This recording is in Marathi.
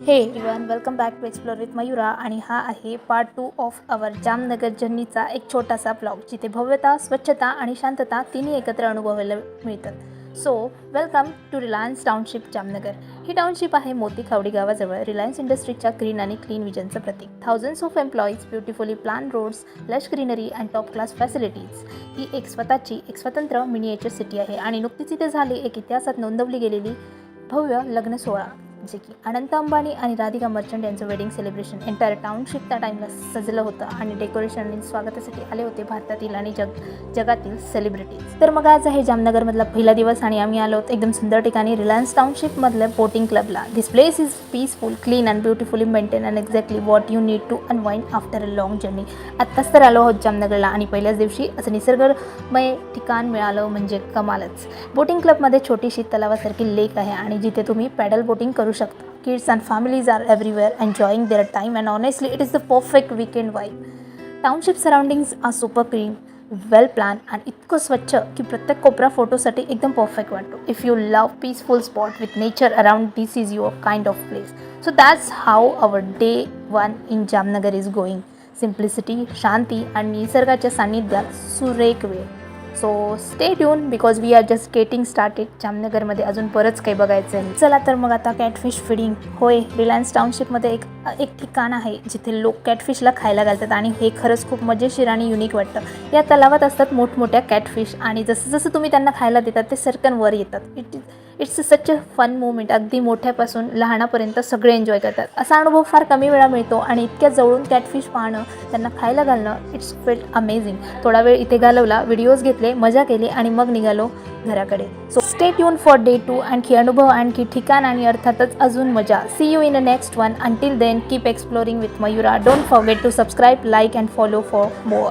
हे everyone, welcome back to explore with Mayura. आणि हा आहे पार्ट 2 ऑफ अवर जामनगर जर्नीचा एक छोटासा ब्लॉग, जिथे भव्यता, स्वच्छता आणि शांतता तिन्ही एकत्र अनुभवायला मिळतात. So welcome to Reliance township Jamnagar. ही टाउनशिप आहे मोती खावडी गावाजवळ रिलायन्स इंडस्ट्रीजच्या ग्रीन आणि क्लीन विजनचं प्रतीक. Thousands of employees, beautifully plan roads, lush greenery and top class facilities. ही एक स्वतंत्र मिनिएचर सिटी आहे आणि नुकतीच इथे झाली एक इतिहासात नोंदवली गेलेली भव्य लग्न सोहळा, जे की अनंत अंबानी आणि राधिका मर्चंट यांचं वेडिंग सेलिब्रेशन. एंटायर टाउनशिप त्या टाईमला सजलं होतं आणि डेकोरेशन आणि स्वागतासाठी आले होते भारतातील आणि जगातील सेलिब्रिटीज. तर मग आज आहे जामनगरमधला पहिला दिवस आणि आम्ही आलो एकदम सुंदर ठिकाणी, रिलायन्स टाउनशिपमधल्या बोटिंग क्लबला. This place is peaceful, clean and beautifully maintain and exactly what you need to unwind after a long journey. आत्ताच तर आलो आहोत जामनगरला आणि पहिल्याच दिवशी असं निसर्गमय ठिकाण मिळालं म्हणजे कमालच. बोटिंग क्लबमध्ये छोटीशी तलावासारखी लेक आहे आणि जिथे तुम्ही पॅडल बोटिंग करू शकता. Kids and families are everywhere enjoying their time, and honestly it is the perfect weekend vibe. Township surroundings are super clean, well planned and इतकं स्वच्छ की प्रत्येक कोपरा फोटोसाठी एकदम परफेक्ट वाटतो. If you love peaceful spot with nature around, this is your kind of place. So that's how our day 1 in Jamnagar is going. Simplicity, शांती आणि निसर्गाच्या सान्निध्यात सुरेख वेळ. So stay tune because we are just getting started. जामनगरमध्ये अजून बरंच काही बघायचं आहे. चला तर मग आता कॅटफिश फिडिंग. होय, रिलायन्स टाउनशिपमध्ये एक ठिकाण आहे जिथे लोक कॅटफिशला खायला घालतात आणि हे खरंच खूप मजेशीर आणि युनिक वाटतं. या तलावात असतात मोठमोठ्या कॅटफिश आणि जसं जसं तुम्ही त्यांना खायला देतात ते सर्कन वर येतात. It's such a fun moment. अगदी मोठ्यापासून लहानापर्यंत सगळे एन्जॉय करतात. असा अनुभव फार कमी वेळा मिळतो आणि इतक्या जवळून कॅटफिश पाहणं, त्यांना खायला घालणं, इट्स फेल्ट अमेझिंग. थोडा वेळ इथे घालवला, व्हिडिओज घेतले, मजा केली आणि मग निघालो घराकडे. So stay tuned for day 2. आणखी अनुभव, आणखी ठिकाण आणि अर्थातच अजून मजा. See you in a next one. Until then keep exploring with Mayura. Don't forget to subscribe, like and follow for more.